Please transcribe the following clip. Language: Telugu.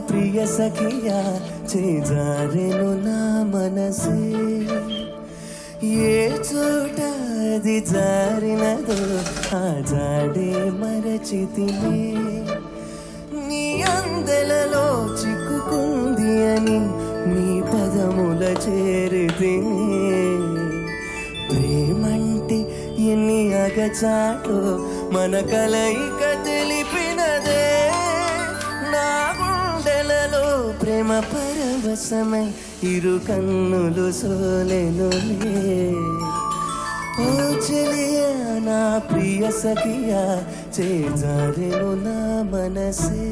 ప్రియ సఖియా చేజారెను నా మనసే ఏ చోట అది జారినదో ఆ జాడే మరచితినే నీ అందెలలో చిక్కుకుంది అని నీ పదముల చేరితినే ప్రేమంటే ఎన్ని అగచాటో మన కలయిక తెలిపినదే నా గుండెలలో ప్రేమ పరవశమై ఇరు కన్నులు సోలెనులే ఓ చెలియా నా ప్రియ సఖియా చేజారెను నా మనసే